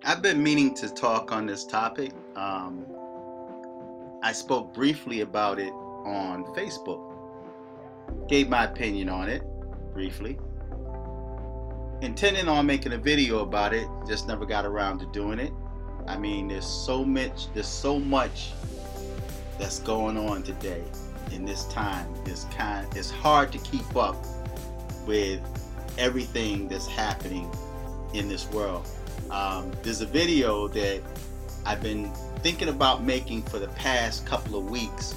I've been meaning to talk on this topic. I spoke briefly about it on Facebook, gave my opinion on it briefly, intending on making a video about it, just never got around to doing it. I mean, there's so much that's going on today in this time. It's hard to keep up with everything that's happening in this world. There's a video that I've been thinking about making for the past couple of weeks.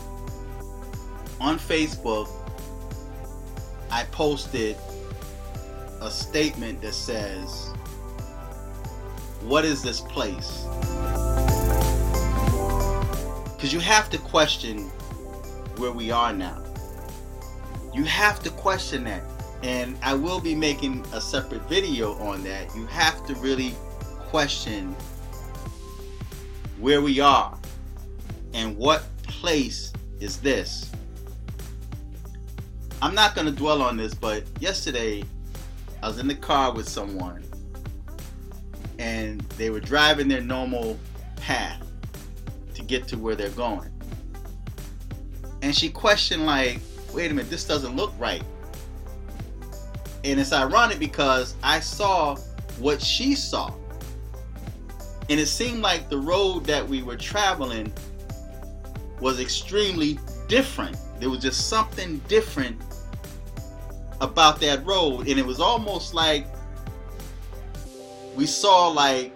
On Facebook, I posted a statement that says, "What is this place?" Because you have to question where we are now. You have to question that. And I will be making a separate video on that. You have to really question where we are and what place is this. I'm not going to dwell on this, but yesterday I was in the car with someone and they were driving their normal path to get to where they're going. And she questioned, like, wait a minute, this doesn't look right. And it's ironic because I saw what she saw. And it seemed like the road that we were traveling was extremely different. There was just something different about that road. And it was almost like we saw, like,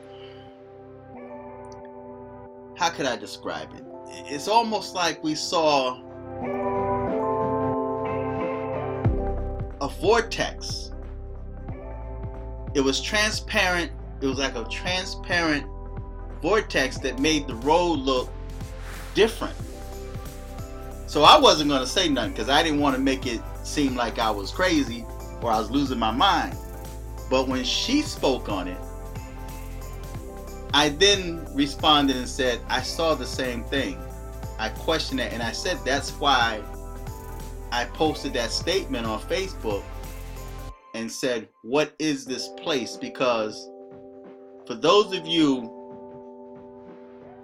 how could I describe it? It's almost like we saw a vortex. It was transparent. It was like a transparent vortex that made the road look different. So I wasn't going to say nothing because I didn't want to make it seem like I was crazy or I was losing my mind. But when she spoke on it, I then responded and said, I saw the same thing. I questioned it, and I said that's why I posted that statement on Facebook and said, what is this place? Because for those of you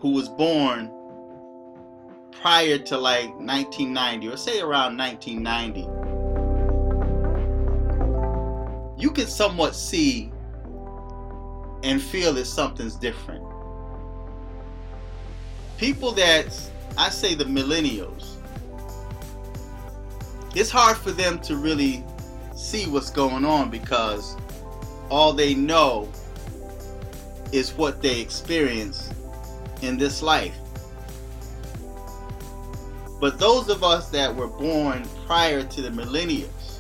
who was born prior to like 1990, or say around 1990, you can somewhat see and feel that something's different. People that, I say the millennials, it's hard for them to really see what's going on because all they know is what they experience in this life. But those of us that were born prior to the millennials,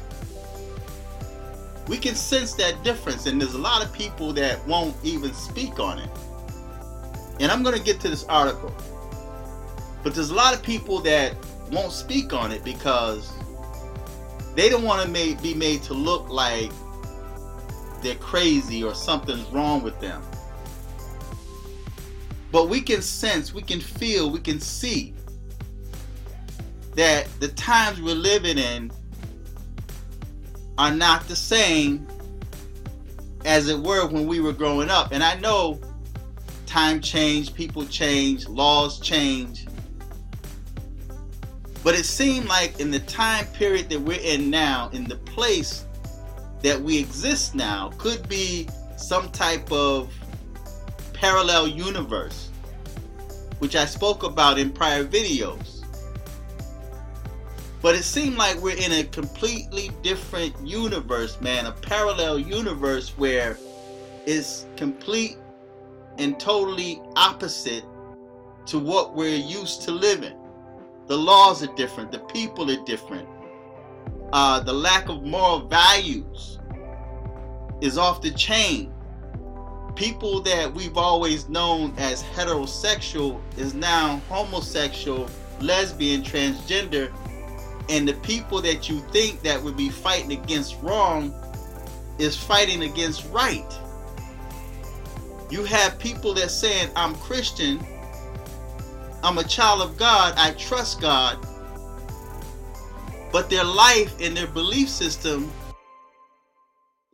we can sense that difference, and there's a lot of people that won't even speak on it. And I'm going to get to this article, but there's a lot of people that won't speak on it because they don't want to be made to look like they're crazy or something's wrong with them. But we can sense, we can feel, we can see that the times we're living in are not the same as it were when we were growing up. And I know time changed, people change, laws change. But it seemed like in the time period that we're in now, in the place that we exist now, could be some type of parallel universe, which I spoke about in prior videos. But it seemed like we're in a completely different universe, man, a parallel universe where it's complete and totally opposite to what we're used to living. The laws are different, the people are different. The lack of moral values is off the chain. People that we've always known as heterosexual is now homosexual, lesbian, transgender. And the people that you think that would be fighting against wrong is fighting against right. You have people that saying, I'm Christian, I'm a child of God, I trust God, but their life and their belief system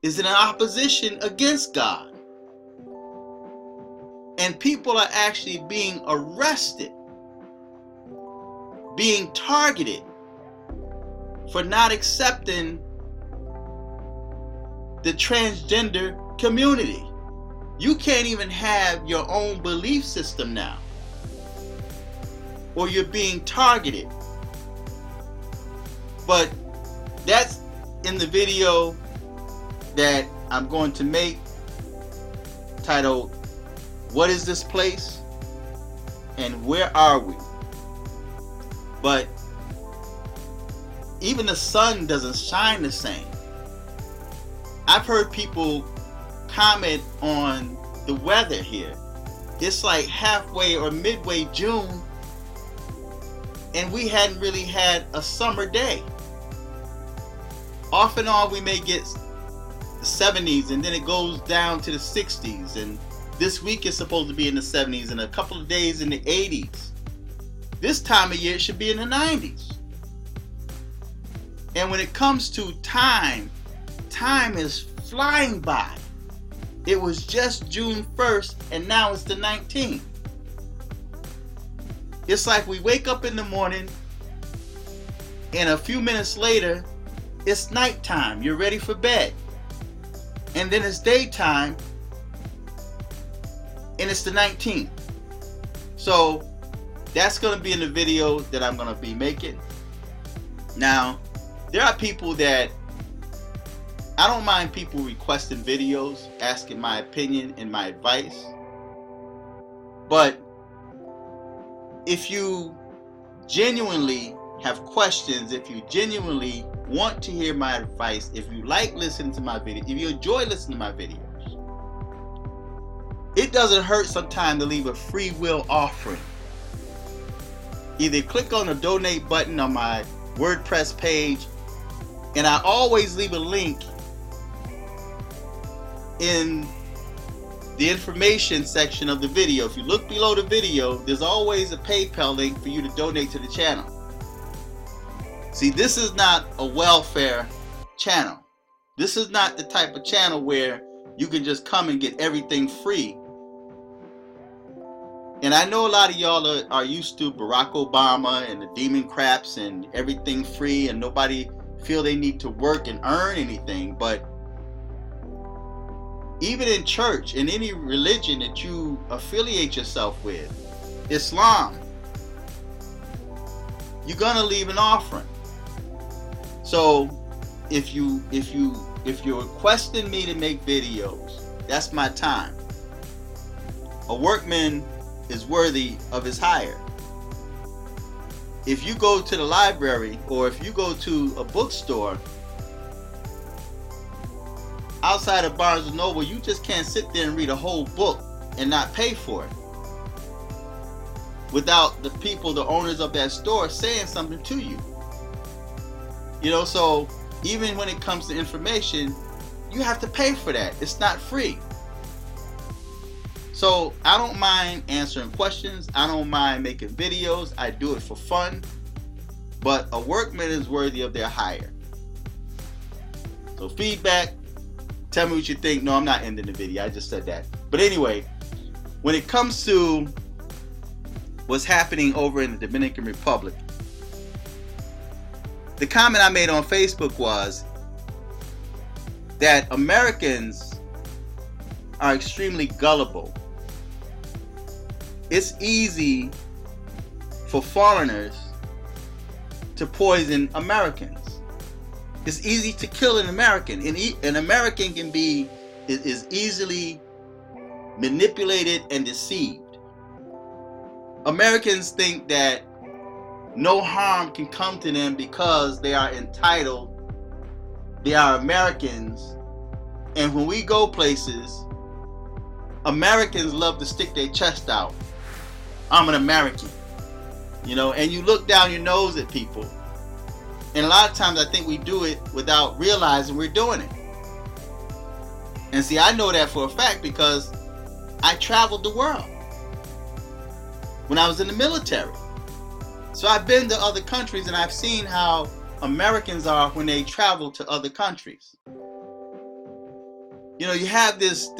is in an opposition against God. And people are actually being arrested, being targeted for not accepting the transgender community. You can't even have your own belief system now, or you're being targeted. But that's in the video that I'm going to make, titled, "What is this place and where are we?" But even the sun doesn't shine the same. I've heard people comment on the weather here. It's like halfway or midway June, and we hadn't really had a summer day. Off and on we may get the 70s, and then it goes down to the 60s, and this week is supposed to be in the 70s, and a couple of days in the 80s. This time of year it should be in the 90s. And when it comes to time, time is flying by. It was just June 1st, and now it's the 19th. It's like we wake up in the morning, and a few minutes later, it's nighttime. You're ready for bed. And then it's daytime, and it's the 19th. So that's going to be in the video that I'm going to be making. Now, there are people that, I don't mind people requesting videos, asking my opinion and my advice. But if you genuinely have questions, if you genuinely want to hear my advice, if you like listening to my video, if you enjoy listening to my videos, it doesn't hurt sometimes to leave a free will offering. Either click on the donate button on my WordPress page, and I always leave a link in the information section of the video. If you look below the video, there's always a PayPal link for you to donate to the channel. See, this is not a welfare channel. This is not the type of channel where you can just come and get everything free. And I know a lot of y'all are used to Barack Obama and the demon craps and everything free, and nobody feel they need to work and earn anything. But even in church, in any religion that you affiliate yourself with, Islam, you're gonna leave an offering. So if you're requesting me to make videos, that's my time. A workman is worthy of his hire. If you go to the library, or if you go to a bookstore outside of Barnes and Noble, you just can't sit there and read a whole book and not pay for it without the people, the owners of that store, saying something to you. You know, so even when it comes to information, you have to pay for that. It's not free. So I don't mind answering questions. I don't mind making videos. I do it for fun. But a workman is worthy of their hire. So feedback, tell me what you think. No, I'm not ending the video. I just said that. But anyway, when it comes to what's happening over in the Dominican Republic, the comment I made on Facebook was that Americans are extremely gullible. It's easy for foreigners to poison Americans. It's easy to kill an American. An American is easily manipulated and deceived. Americans think that no harm can come to them because they are entitled, they are Americans, and when we go places, Americans love to stick their chest out. I'm an American, you know, and you look down your nose at people, and a lot of times I think we do it without realizing we're doing it. And see, I know that for a fact because I traveled the world when I was in the military. So I've been to other countries, and I've seen how Americans are when they travel to other countries. You know, you have this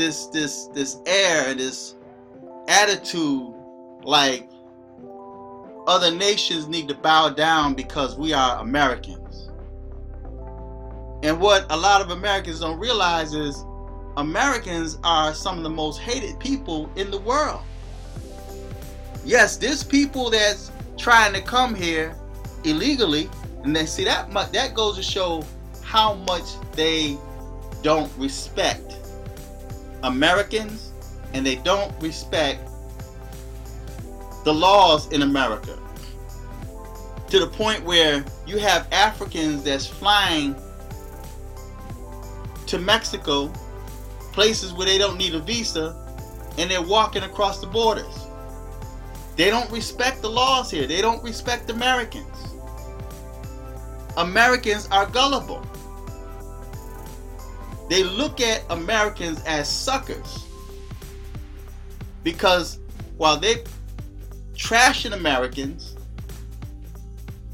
air and this attitude like other nations need to bow down because we are Americans. And what a lot of Americans don't realize is Americans are some of the most hated people in the world. Yes, there's people that's trying to come here illegally, and they see that goes to show how much they don't respect Americans, and they don't respect the laws in America, to the point where you have Africans that's flying to Mexico, places where they don't need a visa, and they're walking across the borders. They don't respect the laws here. They don't respect Americans. Americans are gullible. They look at Americans as suckers, because while they trashing Americans,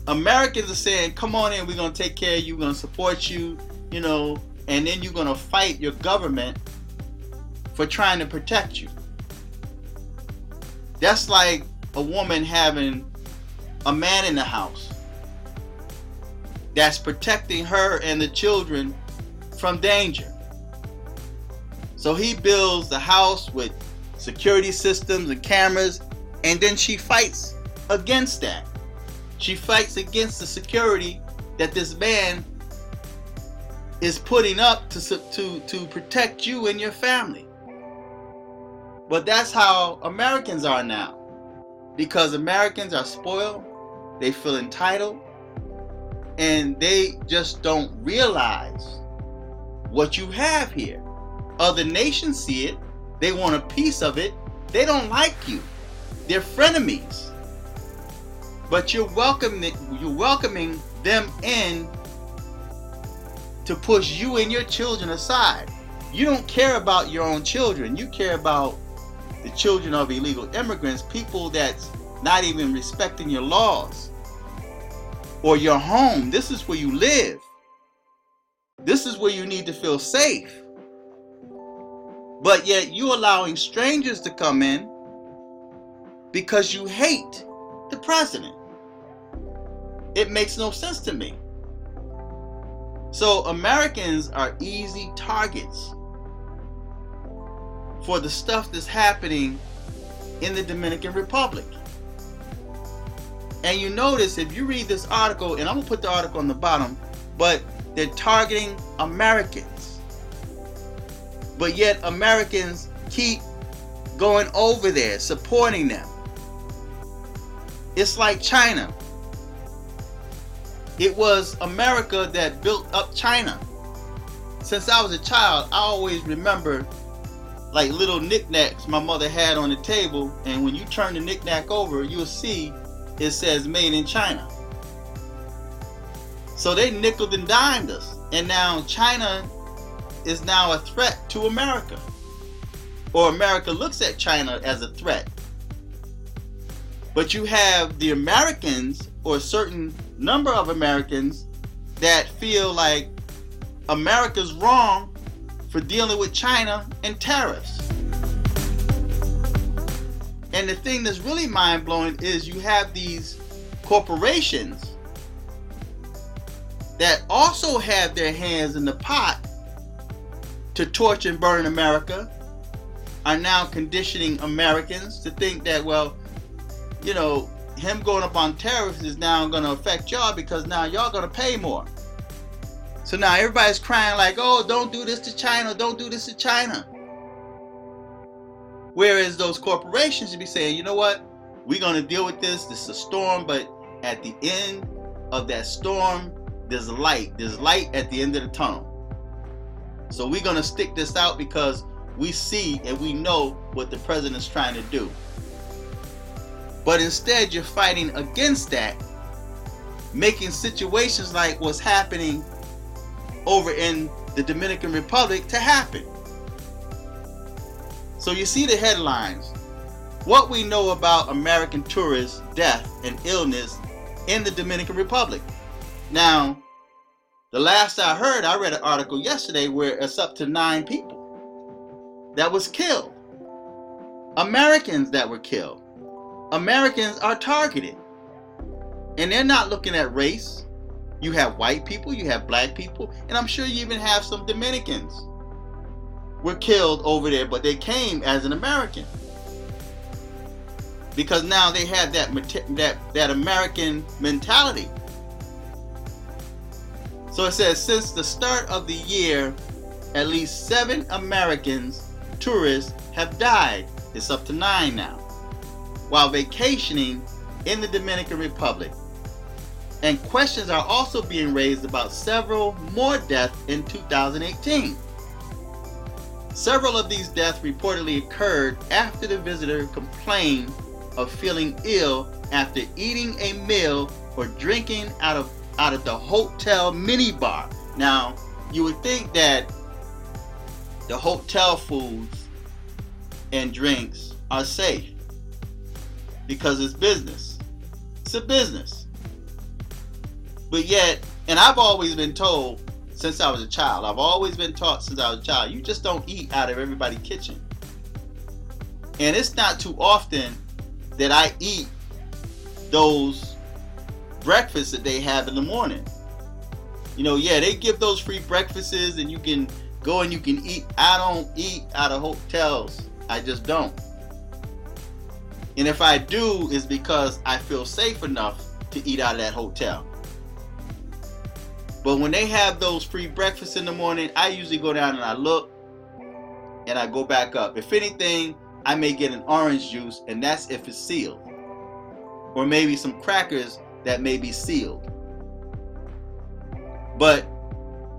Americans are saying, come on in, we're going to take care of you, we're going to support you, you know, and then you're going to fight your government for trying to protect you. That's like a woman having a man in the house that's protecting her and the children from danger. So he builds the house with security systems and cameras, and then she fights against that. She fights against the security that this man is putting up to protect you and your family. But that's how Americans are now. Because Americans are spoiled, they feel entitled, and they just don't realize what you have here. Other nations see it, they want a piece of it, they don't like you. They're frenemies. But you're welcoming them in to push you and your children aside. You don't care about your own children. You care about the children of illegal immigrants, people that's not even respecting your laws or your home. This is where you live. This is where you need to feel safe. But yet you're allowing strangers to come in because you hate the president. It makes no sense to me. So Americans are easy targets for the stuff that's happening in the Dominican Republic. And you notice, if you read this article, and I'm gonna put the article on the bottom, but they're targeting Americans. But yet Americans keep going over there, supporting them. It's like China. It was America that built up China. Since I was a child, I always remember like little knickknacks my mother had on the table, and when you turn the knickknack over, you'll see it says made in China. So they nickeled and dimed us, and now China is now a threat to America, or America looks at China as a threat. But you have the Americans, or a certain number of Americans, that feel like America's wrong for dealing with China and tariffs. And the thing that's really mind-blowing is you have these corporations that also have their hands in the pot to torch and burn America, are now conditioning Americans to think that, well, you know, him going up on tariffs is now going to affect y'all because now y'all going to pay more. So now everybody's crying like, oh, don't do this to China, don't do this to China. Whereas those corporations should be saying, you know what, we're going to deal with this. This is a storm, but at the end of that storm, there's light. There's light at the end of the tunnel. So we're going to stick this out because we see and we know what the president's trying to do. But instead, you're fighting against that, making situations like what's happening over in the Dominican Republic to happen. So you see the headlines. What we know about American tourists' death and illness in the Dominican Republic. Now, the last I heard, I read an article yesterday where it's up to 9 people that was killed. Americans that were killed. Americans are targeted. And they're not looking at race. You have white people, you have black people, and I'm sure you even have some Dominicans were killed over there, but they came as an American. Because now they have that American mentality. So it says, since the start of the year, at least 7 Americans, tourists, have died. It's up to 9 now, while vacationing in the Dominican Republic. And questions are also being raised about several more deaths in 2018. Several of these deaths reportedly occurred after the visitor complained of feeling ill after eating a meal or drinking out of the hotel minibar. Now, you would think that the hotel foods and drinks are safe because it's business. It's a business. But yet, and I've always been told since I was a child, I've always been taught since I was a child, you just don't eat out of everybody's kitchen. And it's not too often that I eat those breakfasts that they have in the morning. You know, yeah, they give those free breakfasts and you can go and you can eat. I don't eat out of hotels. I just don't. And if I do, it's because I feel safe enough to eat out of that hotel. But when they have those free breakfasts in the morning, I usually go down and I look and I go back up. If anything, I may get an orange juice, and that's if it's sealed. Or maybe some crackers that may be sealed. But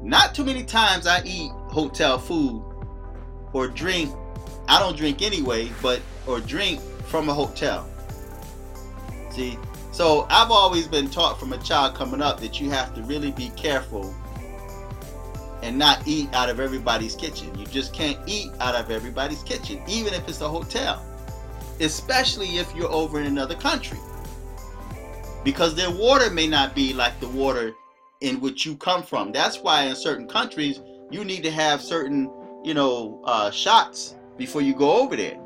not too many times I eat hotel food or drink. I don't drink anyway, or drink from a hotel. See? So I've always been taught from a child coming up that you have to really be careful and not eat out of everybody's kitchen. You just can't eat out of everybody's kitchen, even if it's a hotel. Especially if you're over in another country. Because their water may not be like the water in which you come from. That's why in certain countries, you need to have certain, shots before you go over there.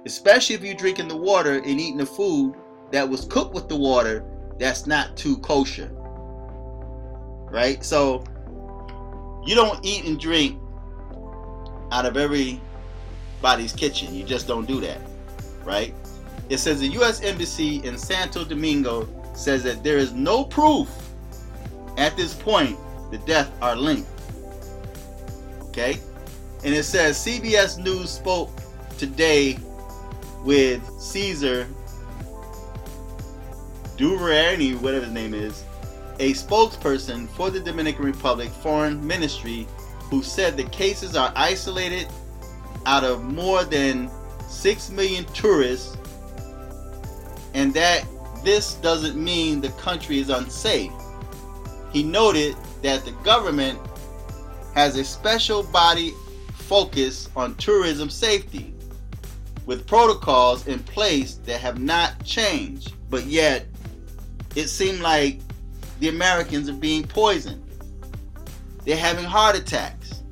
Especially if you're drinking the water and eating the food that was cooked with the water that's not too kosher. Right? So you don't eat and drink out of everybody's kitchen. You just don't do that. Right? It says the U.S. Embassy in Santo Domingo says that there is no proof at this point the deaths are linked. Okay? And it says CBS News spoke today with Caesar Duvernay, whatever his name is, a spokesperson for the Dominican Republic Foreign Ministry, who said the cases are isolated out of more than 6 million tourists, and that this doesn't mean the country is unsafe. He noted that the government has a special body focused on tourism safety, with protocols in place that have not changed, but yet it seemed like the Americans are being poisoned. They're having heart attacks.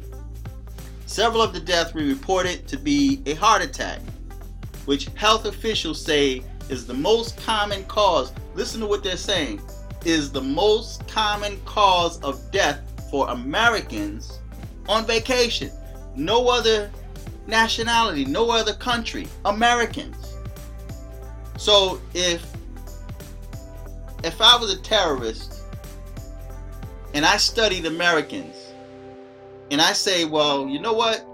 Several of the deaths were reported to be a heart attack, which health officials say is the most common cause. Listen to what they're saying. Is the most common cause of death for Americans on vacation. No other nationality, no other country. Americans. So if I was a terrorist and I studied Americans and I say, well, you know what?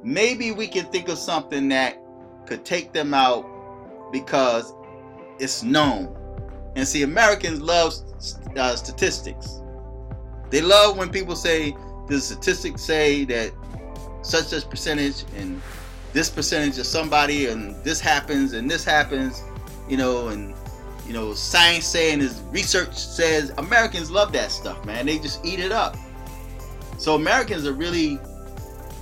Maybe we can think of something that could take them out because it's known. And see, Americans love statistics. They love when people say, the statistics say that such percentage and this percentage of somebody and this happens and this happens, science saying is research says. Americans love that stuff, man. They just eat it up. So Americans are really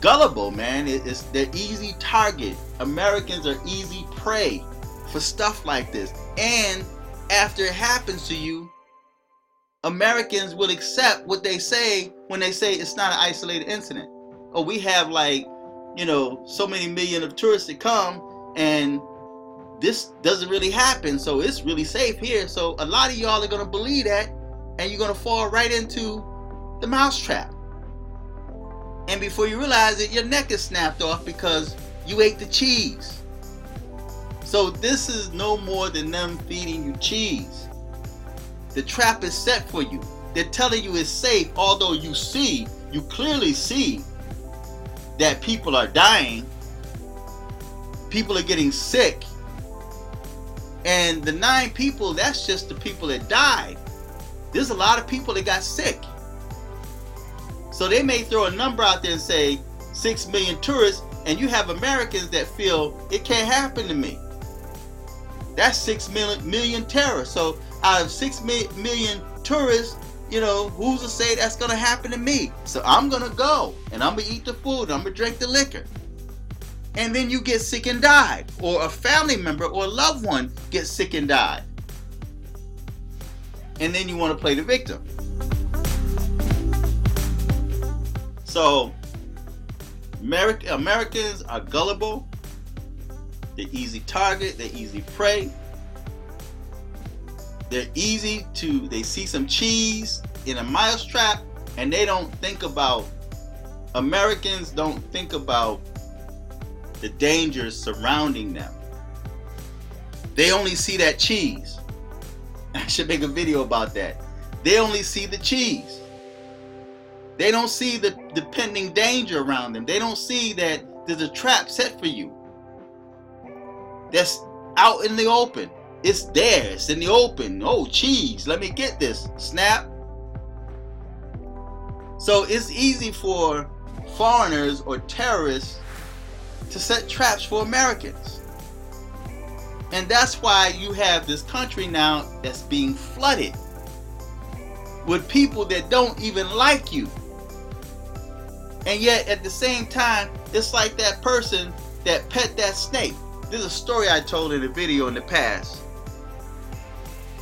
gullible, man. They're easy target. Americans are easy prey for stuff like this. And after it happens to you, Americans will accept what they say when they say it's not an isolated incident. Oh, we have like so many million of tourists that come, and this doesn't really happen, so it's really safe here. So a lot of y'all are going to believe that, and you're going to fall right into the mousetrap. And before you realize it, your neck is snapped off because you ate the cheese. So this is no more than them feeding you cheese. The trap is set for you. They're telling you it's safe, although you clearly see that people are dying, people are getting sick, and the 9 people, that's just the people that died. There's a lot of people that got sick. So they may throw a number out there and say 6 million tourists, and you have Americans that feel it can't happen to me. That's 6 million terrorists. So out of 6 million tourists, who's to say that's going to happen to me? So I'm going to go, and I'm going to eat the food, and I'm going to drink the liquor. And then you get sick and die, or a family member or a loved one gets sick and died. And then you want to play the victim. So Americans are gullible. They're easy target. They're easy prey. They see some cheese in a mousetrap, and they don't think about, Americans don't think about the dangers surrounding them. They only see that cheese. I should make a video about that. They only see the cheese. They don't see the pending danger around them. They don't see that there's a trap set for you. That's out in the open. It's there. It's in the open. Oh, cheese. Let me get this. Snap. So it's easy for foreigners or terrorists to set traps for Americans. And that's why you have this country now that's being flooded with people that don't even like you. And yet at the same time, it's like that person that pet that snake. There's a story I told in a video in the past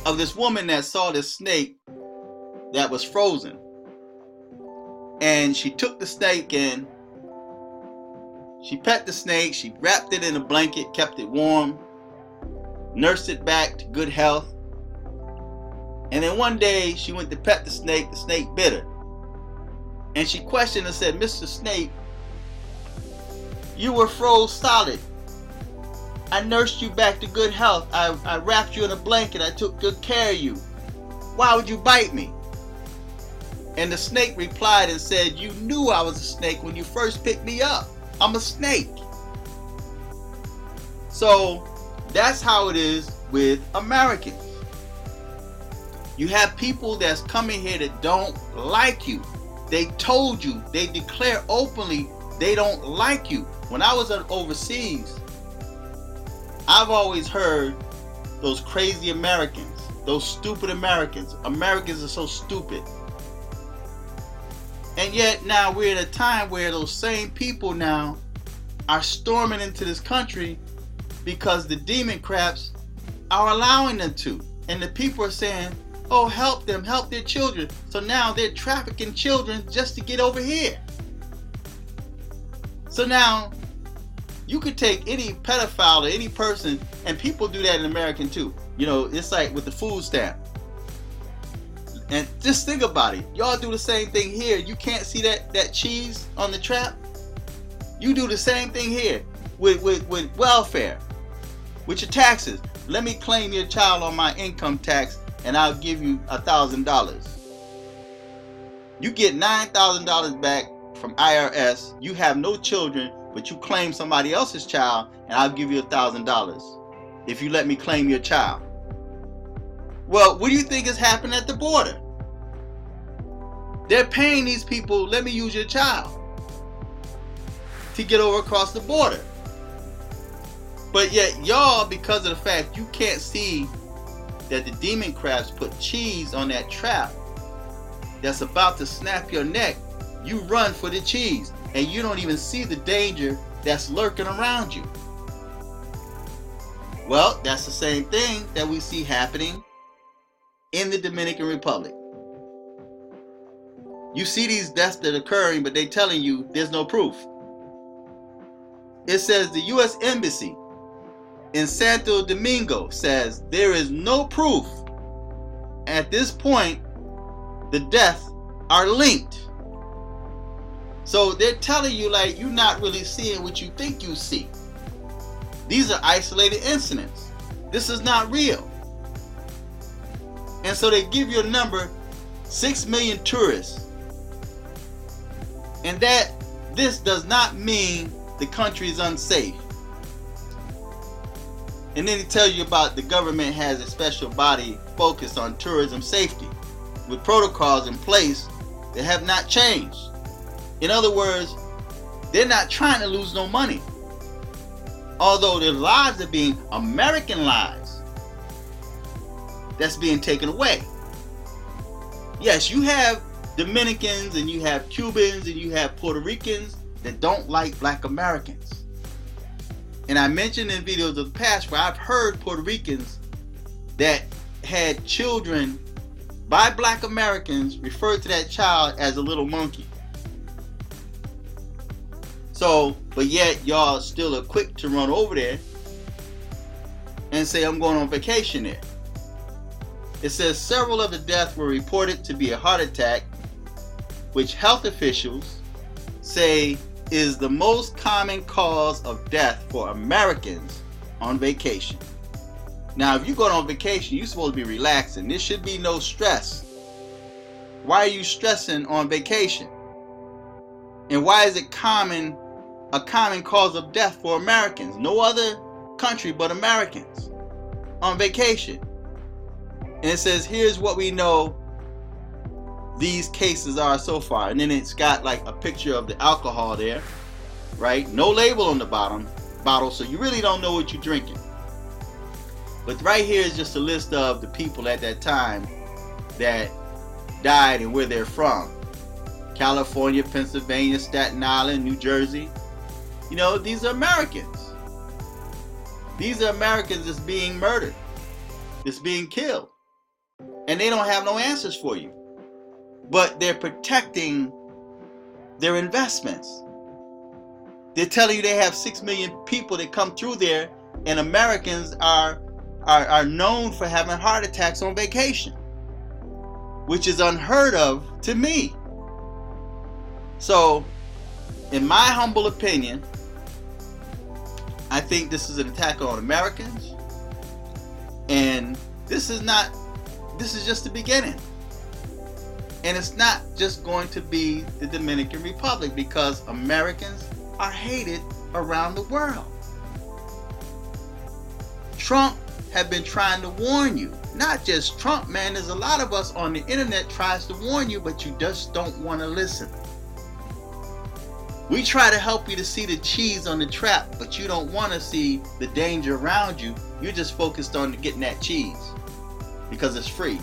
of this woman that saw this snake that was frozen. And she took the snake and she pet the snake, she wrapped it in a blanket, kept it warm, nursed it back to good health. And then one day she went to pet the snake bit her. And she questioned and said, "Mr. Snake, you were froze solid. I nursed you back to good health. I wrapped you in a blanket. I took good care of you. Why would you bite me?" And the snake replied and said, "You knew I was a snake when you first picked me up. I'm a snake." So that's how it is with Americans. You have people that's coming here that don't like you. They told you, they declare openly they don't like you. When I was overseas, I've always heard those crazy Americans, those stupid Americans. Americans are so stupid. And yet now we're at a time where those same people now are storming into this country because the demon craps are allowing them to. And the people are saying, "Oh, help them, help their children." So now they're trafficking children just to get over here. So now you could take any pedophile or any person, and people do that in America too. It's like with the food stamp. And just think about it. Y'all do the same thing here. You can't see that cheese on the trap? You do the same thing here with welfare, with your taxes. Let me claim your child on my income tax and I'll give you $1,000. You get $9,000 back from IRS. You have no children, but you claim somebody else's child and I'll give you $1,000 if you let me claim your child. Well, what do you think is happening at the border? They're paying these people, "Let me use your child," to get over across the border. But yet y'all, because of the fact you can't see that the demon crabs put cheese on that trap that's about to snap your neck, you run for the cheese and you don't even see the danger that's lurking around you. Well, that's the same thing that we see happening in the Dominican Republic. You see these deaths that are occurring, but they're telling you there's no proof. It says the U.S. Embassy in Santo Domingo says there is no proof at this point the deaths are linked. So they're telling you like you're not really seeing what you think you see. These are isolated incidents. This is not real. And so they give you a number, 6 million tourists. And that this does not mean the country is unsafe. And then it tells you about the government has a special body focused on tourism safety with protocols in place that have not changed. In other words, they're not trying to lose no money. Although their lives are being American lives that's being taken away. Yes, you have Dominicans and you have Cubans and you have Puerto Ricans that don't like black Americans. And I mentioned in videos of the past where I've heard Puerto Ricans that had children by black Americans refer to that child as a little monkey. So, but yet y'all still are quick to run over there and say I'm going on vacation there. It says several of the deaths were reported to be a heart attack, which health officials say is the most common cause of death for Americans on vacation. Now, if you're going on vacation, you're supposed to be relaxing. There should be no stress. Why are you stressing on vacation? And why is it a common cause of death for Americans? No other country but Americans on vacation. And it says, here's what we know these cases are so far. And then it's got like a picture of the alcohol there, right? No label on the bottle, so you really don't know what you're drinking. But right here is just a list of the people at that time that died and where they're from. California, Pennsylvania, Staten Island, New Jersey. You know, these are Americans. These are Americans that's being murdered, that's being killed. And they don't have no answers for you. But they're protecting their investments. They're telling you they have 6 million people that come through there, and Americans are known for having heart attacks on vacation, which is unheard of to me. So, in my humble opinion, I think this is an attack on Americans, and this is just the beginning. And it's not just going to be the Dominican Republic, because Americans are hated around the world. Trump have been trying to warn you. Not just Trump, man. There's a lot of us on the internet tries to warn you, but you just don't want to listen. We try to help you to see the cheese on the trap, but you don't want to see the danger around you. You're just focused on getting that cheese because it's free.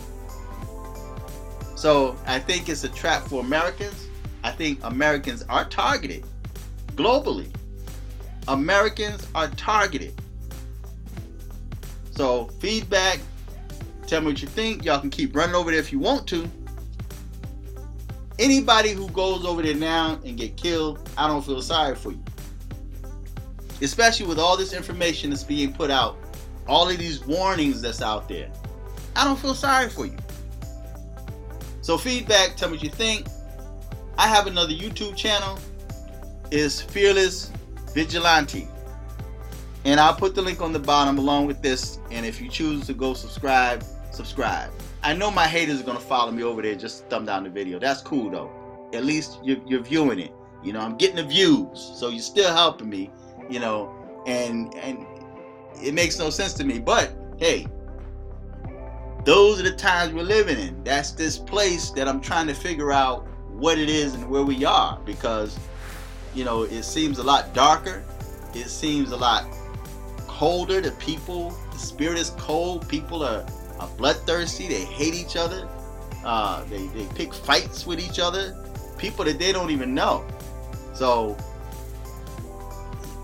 So I think it's a trap for Americans. I think Americans are targeted globally. Americans are targeted. So feedback, tell me what you think. Y'all can keep running over there if you want to. Anybody who goes over there now and get killed, I don't feel sorry for you. Especially with all this information that's being put out, all of these warnings that's out there. I don't feel sorry for you. So feedback, tell me what you think. I have another YouTube channel. It's Fearless Vigilante. And I'll put the link on the bottom along with this. And if you choose to go subscribe, subscribe. I know my haters are going to follow me over there just to thumb down the video. That's cool though. At least you're viewing it. You know, I'm getting the views. So you're still helping me, you know, and it makes no sense to me. But hey, those are the times we're living in. That's this place that I'm trying to figure out what it is and where we are, because, you know, it seems a lot darker. It seems a lot colder. The spirit is cold. People are bloodthirsty. They hate each other. They pick fights with each other. People that they don't even know. So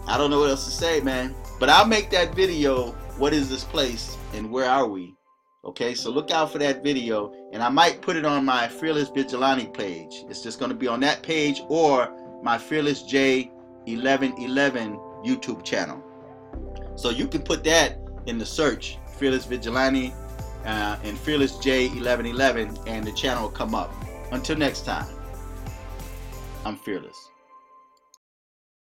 I don't know what else to say, man. But I'll make that video. What is this place and where are we? Okay, so look out for that video, and I might put it on my Fearless Vigilante page. It's just going to be on that page or my Fearless J 1111 YouTube channel. So you can put that in the search, Fearless Vigilante and Fearless J1111, and the channel will come up. Until next time, I'm Fearless.